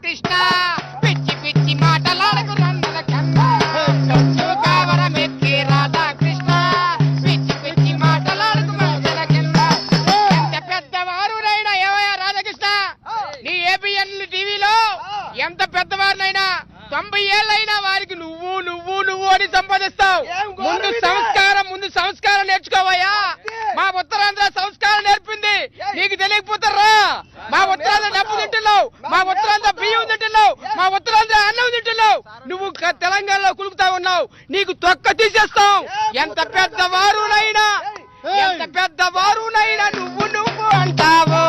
కృష్ణ పిచ్చి పిచ్చి మాటలాడకు రంగుల కన్నా కావరమెక్కి రాధా కృష్ణ పిచ్చి పిచ్చి మాటలాడకు రంగుల కన్నా. ఎంత పెద్దవారునైనా ఏమయ్యా రాధాకృష్ణ, నీ ఏబిఎన్ టీవీలో ఎంత పెద్దవారినైనా 90 ఏళ్ళైనా వారికి నువ్వు నువ్వు నువ్వు అని సంపాదిస్తావు. ముందు సంస్కారం నేర్చుకోవయ్యా. మా ఉత్తరాంధ్ర సంస్కారం నేర్పింది, నీకు తెలియకపోతారా? మా ఉత్తరాంధ్ర డబ్బు తింటున్నావు, మా ఉత్తరాంధ్ర బియ్యం తింటున్నావు, మా ఉత్తరాంధ్ర అన్నం తింటున్నావు. నువ్వు తెలంగాణలో కులుకుతా ఉన్నావు, నీకు తొక్క తీసేస్తావు. ఎంత పెద్దవారునైనా నువ్వు నువ్వు అంటావు.